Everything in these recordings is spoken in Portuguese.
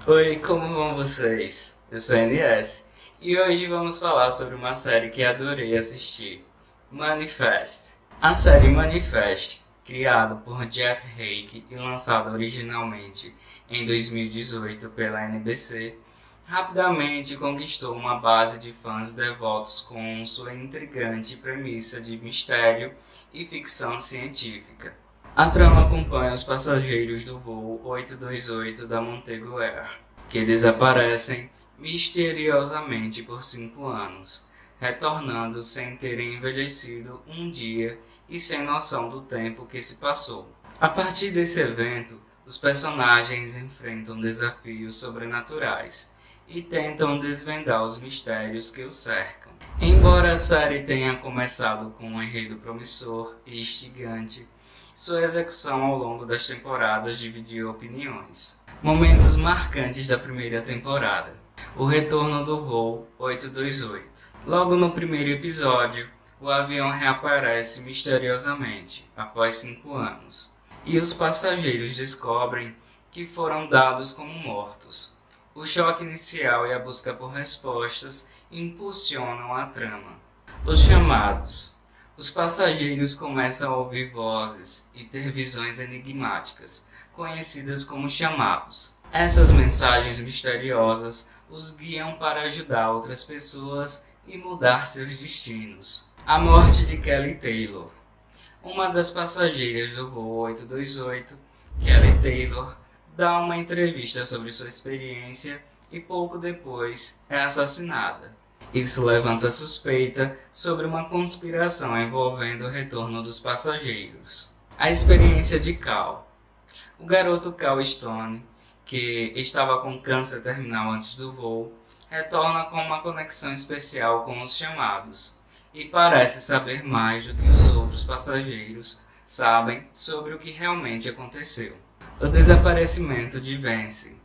Oi, como vão vocês? Eu sou NS e hoje vamos falar sobre uma série que adorei assistir, Manifest. A série Manifest, criada por Jeff Hake e lançada originalmente em 2018 pela NBC, rapidamente conquistou uma base de fãs devotos com sua intrigante premissa de mistério e ficção científica. A trama acompanha os passageiros do voo 828 da Montego Air, que desaparecem misteriosamente por 5 anos, retornando sem terem envelhecido um dia e sem noção do tempo que se passou. A partir desse evento, os personagens enfrentam desafios sobrenaturais e tentam desvendar os mistérios que os cercam. Embora a série tenha começado com um enredo promissor e instigante, sua execução ao longo das temporadas dividiu opiniões. Momentos marcantes da primeira temporada: o retorno do voo 828. Logo no primeiro episódio, o avião reaparece misteriosamente após 5 anos, e os passageiros descobrem que foram dados como mortos. O choque inicial e a busca por respostas impulsionam a trama. Os chamados: os passageiros começam a ouvir vozes e ter visões enigmáticas, conhecidas como chamados. Essas mensagens misteriosas os guiam para ajudar outras pessoas e mudar seus destinos. A morte de Kelly Taylor. Uma das passageiras do voo 828, Kelly Taylor, dá uma entrevista sobre sua experiência e pouco depois é assassinada. Isso levanta suspeita sobre uma conspiração envolvendo o retorno dos passageiros. A experiência de Cal. O garoto Cal Stone, que estava com câncer terminal antes do voo, retorna com uma conexão especial com os chamados e parece saber mais do que os outros passageiros sabem sobre o que realmente aconteceu. O desaparecimento de Vance.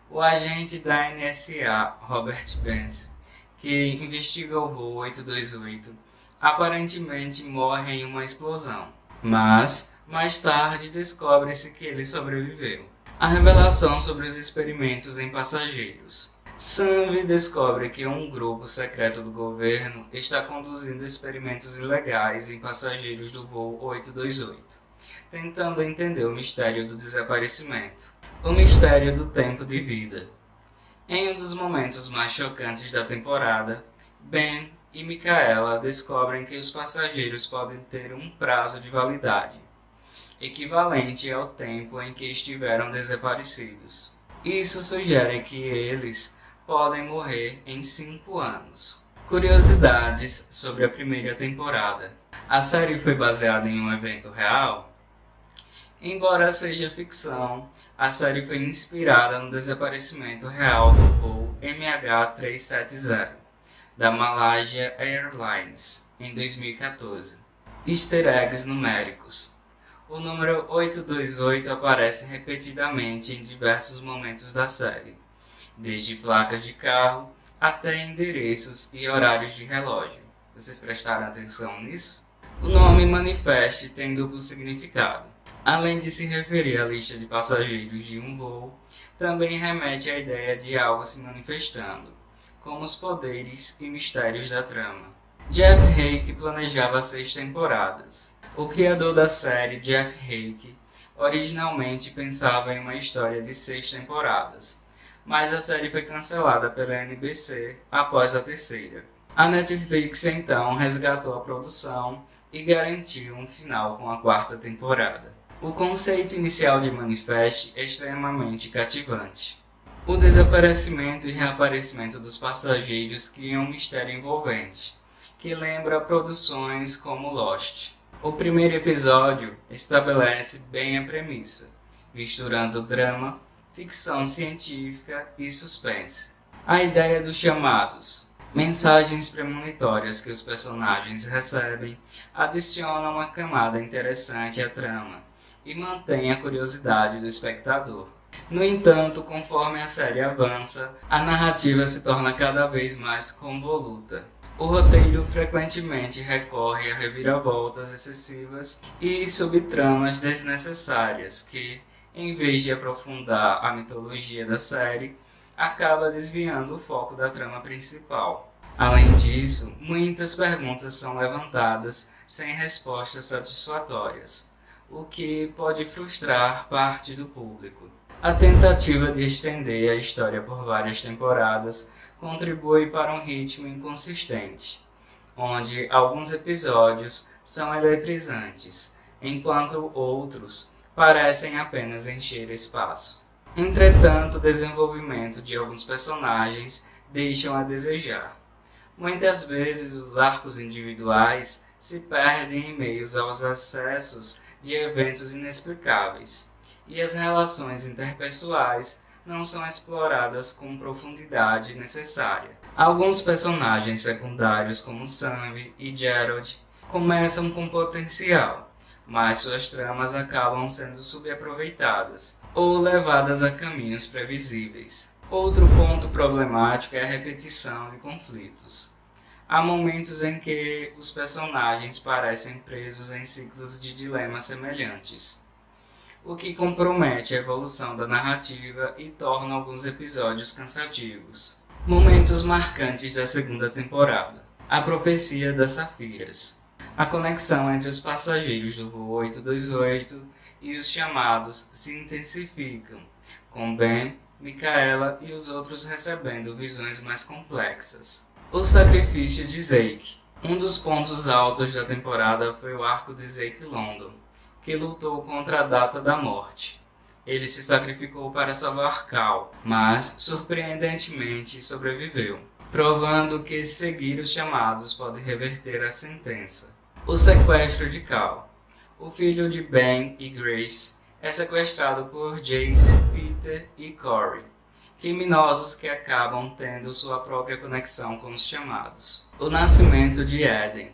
O agente da NSA, Robert Vance, que investiga o voo 828, aparentemente morre em uma explosão, mas mais tarde descobre-se que ele sobreviveu. A revelação sobre os experimentos em passageiros. Sanvi descobre que um grupo secreto do governo está conduzindo experimentos ilegais em passageiros do voo 828, tentando entender o mistério do desaparecimento. O mistério do tempo de vida. Em um dos momentos mais chocantes da temporada, Ben e Micaela descobrem que os passageiros podem ter um prazo de validade, equivalente ao tempo em que estiveram desaparecidos. Isso sugere que eles podem morrer em 5 anos. Curiosidades sobre a primeira temporada. A série foi baseada em um evento real? Embora seja ficção, a série foi inspirada no desaparecimento real do voo MH370 da Malaysia Airlines em 2014. Easter eggs numéricos. O número 828 aparece repetidamente em diversos momentos da série, desde placas de carro até endereços e horários de relógio. Vocês prestaram atenção nisso? O nome Manifest tem duplo significado. Além de se referir à lista de passageiros de um voo, também remete à ideia de algo se manifestando, como os poderes e mistérios da trama. Jeff Hake planejava 6 temporadas. O criador da série, Jeff Hake, originalmente pensava em uma história de 6 temporadas, mas a série foi cancelada pela NBC após a terceira. A Netflix então resgatou a produção e garantiu um final com a 4ª temporada. O conceito inicial de Manifest é extremamente cativante. O desaparecimento e reaparecimento dos passageiros cria um mistério envolvente, que lembra produções como Lost. O primeiro episódio estabelece bem a premissa, misturando drama, ficção científica e suspense. A ideia dos chamados, mensagens premonitórias que os personagens recebem, adiciona uma camada interessante à trama e mantém a curiosidade do espectador. No entanto, conforme a série avança, a narrativa se torna cada vez mais convoluta. O roteiro frequentemente recorre a reviravoltas excessivas e subtramas desnecessárias que, em vez de aprofundar a mitologia da série, acaba desviando o foco da trama principal. Além disso, muitas perguntas são levantadas sem respostas satisfatórias, o que pode frustrar parte do público. A tentativa de estender a história por várias temporadas contribui para um ritmo inconsistente, onde alguns episódios são eletrizantes, enquanto outros parecem apenas encher espaço. Entretanto, o desenvolvimento de alguns personagens deixam a desejar. Muitas vezes os arcos individuais se perdem em meio aos excessos de eventos inexplicáveis, e as relações interpessoais não são exploradas com profundidade necessária. Alguns personagens secundários, como Sam e Gerald, começam com potencial, mas suas tramas acabam sendo subaproveitadas ou levadas a caminhos previsíveis. Outro ponto problemático é a repetição de conflitos. Há momentos em que os personagens parecem presos em ciclos de dilemas semelhantes, o que compromete a evolução da narrativa e torna alguns episódios cansativos. Momentos marcantes da segunda temporada: a profecia das Safiras. A conexão entre os passageiros do voo 828 e os chamados se intensificam, com Ben, Micaela e os outros recebendo visões mais complexas. O sacrifício de Zeke. Um dos pontos altos da temporada foi o arco de Zeke London, que lutou contra a Data da Morte. Ele se sacrificou para salvar Cal, mas, surpreendentemente, sobreviveu, provando que seguir os chamados pode reverter a sentença. O sequestro de Cal. O filho de Ben e Grace é sequestrado por Jace, Peter e Corey, criminosos que acabam tendo sua própria conexão com os chamados. O nascimento de Eden.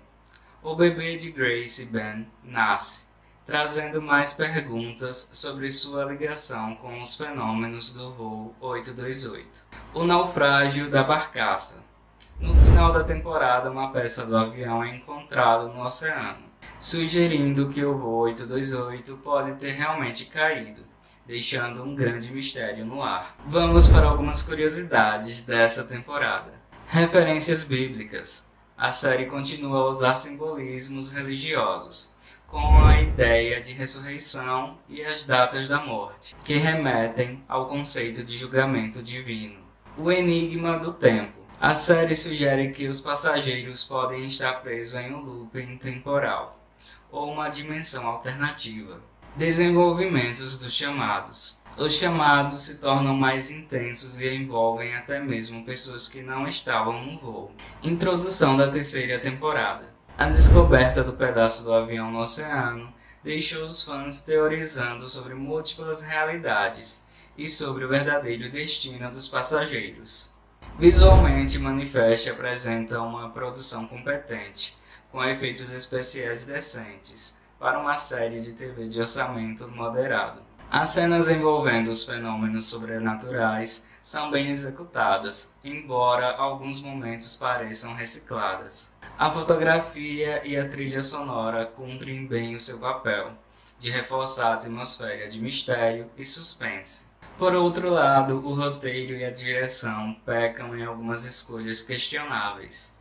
O bebê de Grace e Ben nasce, trazendo mais perguntas sobre sua ligação com os fenômenos do voo 828. O naufrágio da barcaça. No final da temporada, uma peça do avião é encontrada no oceano, sugerindo que o voo 828 pode ter realmente caído, deixando um grande mistério no ar. Vamos para algumas curiosidades dessa temporada. Referências bíblicas. A série continua a usar simbolismos religiosos, com a ideia de ressurreição e as datas da morte, que remetem ao conceito de julgamento divino. O enigma do tempo. A série sugere que os passageiros podem estar presos em um looping temporal, ou uma dimensão alternativa. Desenvolvimentos dos chamados. Os chamados se tornam mais intensos e envolvem até mesmo pessoas que não estavam no voo. Introdução da terceira temporada. A descoberta do pedaço do avião no oceano deixou os fãs teorizando sobre múltiplas realidades e sobre o verdadeiro destino dos passageiros. Visualmente, Manifest apresenta uma produção competente, com efeitos especiais decentes, para uma série de TV de orçamento moderado. As cenas envolvendo os fenômenos sobrenaturais são bem executadas, embora alguns momentos pareçam recicladas. A fotografia e a trilha sonora cumprem bem o seu papel, de reforçar a atmosfera de mistério e suspense. Por outro lado, o roteiro e a direção pecam em algumas escolhas questionáveis.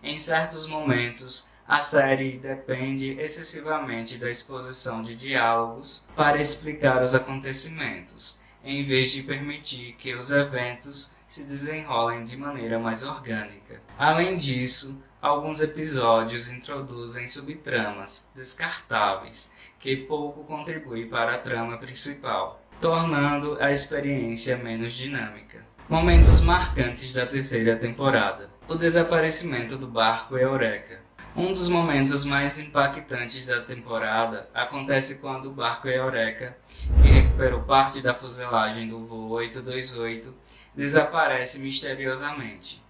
Em certos momentos, a série depende excessivamente da exposição de diálogos para explicar os acontecimentos, em vez de permitir que os eventos se desenrolem de maneira mais orgânica. Além disso, alguns episódios introduzem subtramas descartáveis que pouco contribuem para a trama principal, tornando a experiência menos dinâmica. Momentos marcantes da terceira temporada. O desaparecimento do barco Eureka. Um dos momentos mais impactantes da temporada acontece quando o barco Eureka, que recuperou parte da fuselagem do voo 828, desaparece misteriosamente.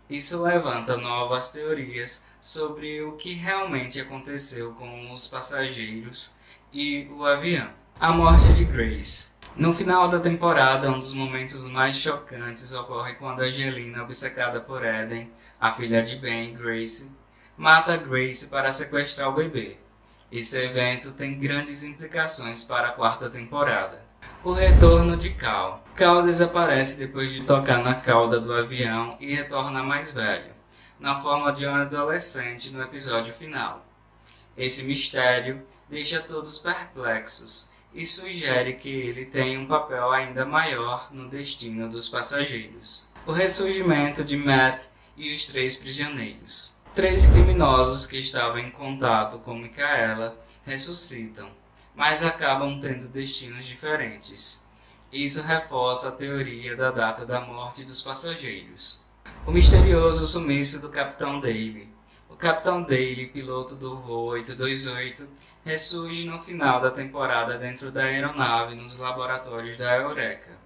Isso levanta novas teorias sobre o que realmente aconteceu com os passageiros e o avião. A morte de Grace. No final da temporada, um dos momentos mais chocantes ocorre quando Angelina, obcecada por Eden, a filha de Ben, Grace, mata Grace para sequestrar o bebê. Esse evento tem grandes implicações para a quarta temporada. O retorno de Cal. Cal desaparece depois de tocar na cauda do avião e retorna mais velho, na forma de um adolescente no episódio final. Esse mistério deixa todos perplexos e sugere que ele tem um papel ainda maior no destino dos passageiros. O ressurgimento de Matt e os 3 prisioneiros. 3 criminosos que estavam em contato com Micaela ressuscitam, mas acabam tendo destinos diferentes. Isso reforça a teoria da data da morte dos passageiros. O misterioso sumiço do Capitão Daly. O Capitão Daly, piloto do voo 828, ressurge no final da temporada dentro da aeronave nos laboratórios da Eureka,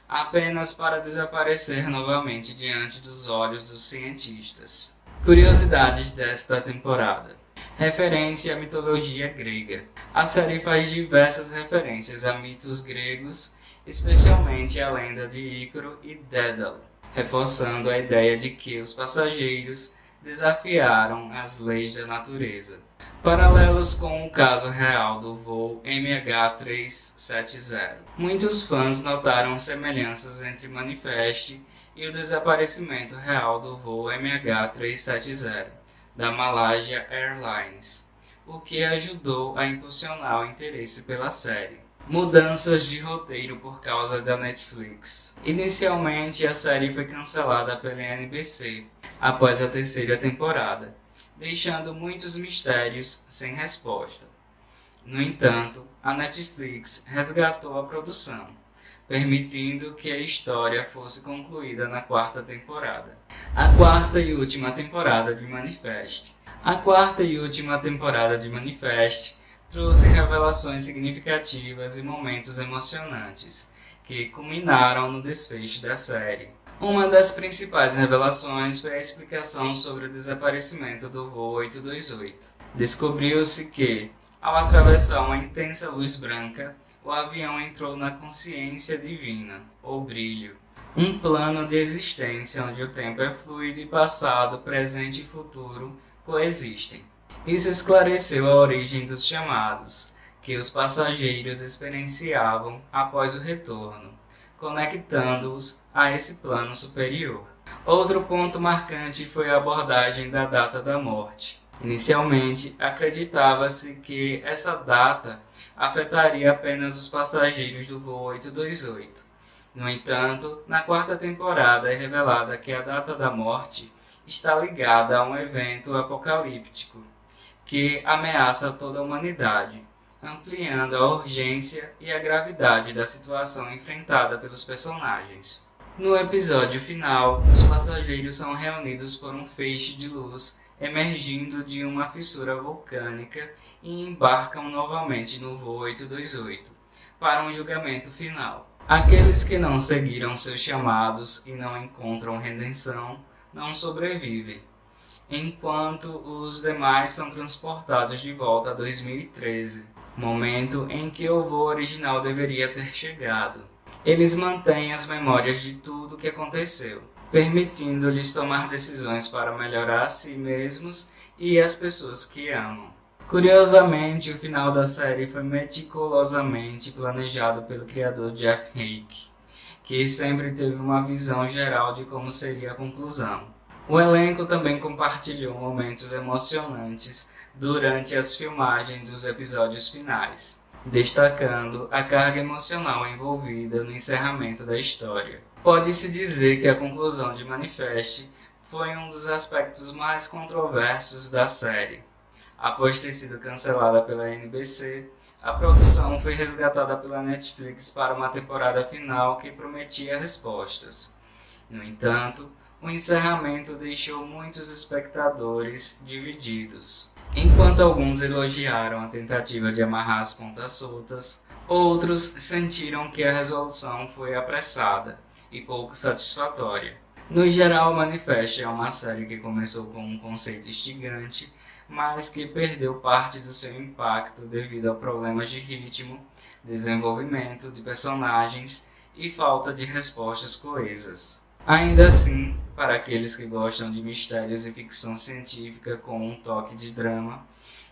apenas para desaparecer novamente diante dos olhos dos cientistas. Curiosidades desta temporada. Referência à mitologia grega. A série faz diversas referências a mitos gregos, especialmente a lenda de Ícaro e Dédalo, reforçando a ideia de que os passageiros desafiaram as leis da natureza. Paralelos com o caso real do voo MH370. Muitos fãs notaram semelhanças entre Manifest e o desaparecimento real do voo MH370 da Malaysia Airlines, o que ajudou a impulsionar o interesse pela série. Mudanças de roteiro por causa da Netflix. Inicialmente, a série foi cancelada pela NBC após a 3ª temporada, deixando muitos mistérios sem resposta. No entanto, a Netflix resgatou a produção, permitindo que a história fosse concluída na 4ª temporada. A 4ª e última temporada de Manifest. A 4ª e última temporada de Manifest trouxe revelações significativas e momentos emocionantes, que culminaram no desfecho da série. Uma das principais revelações foi a explicação sobre o desaparecimento do voo 828. Descobriu-se que, ao atravessar uma intensa luz branca, o avião entrou na consciência divina, ou brilho, um plano de existência onde o tempo é fluido e passado, presente e futuro coexistem. Isso esclareceu a origem dos chamados, que os passageiros experienciavam após o retorno, conectando-os a esse plano superior. Outro ponto marcante foi a abordagem da data da morte. Inicialmente, acreditava-se que essa data afetaria apenas os passageiros do voo 828. No entanto, na 4ª temporada é revelada que a data da morte está ligada a um evento apocalíptico que ameaça toda a humanidade, ampliando a urgência e a gravidade da situação enfrentada pelos personagens. No episódio final, os passageiros são reunidos por um feixe de luz emergindo de uma fissura vulcânica e embarcam novamente no voo 828 para um julgamento final. Aqueles que não seguiram seus chamados e não encontram redenção não sobrevivem, enquanto os demais são transportados de volta a 2013, momento em que o voo original deveria ter chegado. Eles mantêm as memórias de tudo o que aconteceu, permitindo-lhes tomar decisões para melhorar a si mesmos e as pessoas que amam. Curiosamente, o final da série foi meticulosamente planejado pelo criador Jeff Hake, que sempre teve uma visão geral de como seria a conclusão. O elenco também compartilhou momentos emocionantes durante as filmagens dos episódios finais, destacando a carga emocional envolvida no encerramento da história. Pode-se dizer que a conclusão de Manifest foi um dos aspectos mais controversos da série. Após ter sido cancelada pela NBC, a produção foi resgatada pela Netflix para uma temporada final que prometia respostas. No entanto, o encerramento deixou muitos espectadores divididos. Enquanto alguns elogiaram a tentativa de amarrar as pontas soltas, outros sentiram que a resolução foi apressada e pouco satisfatória. No geral, Manifest é uma série que começou com um conceito instigante, mas que perdeu parte do seu impacto devido a problemas de ritmo, desenvolvimento de personagens e falta de respostas coesas. Ainda assim, para aqueles que gostam de mistérios e ficção científica com um toque de drama,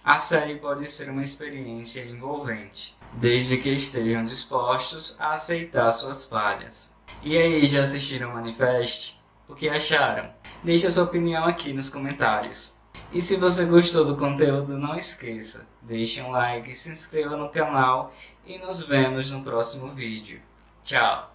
A série pode ser uma experiência envolvente, desde que estejam dispostos a aceitar suas falhas. E aí, já assistiram Manifest? O que acharam? Deixe a sua opinião aqui nos comentários. E se você gostou do conteúdo, não esqueça, deixe um like, se inscreva no canal e nos vemos no próximo vídeo. Tchau!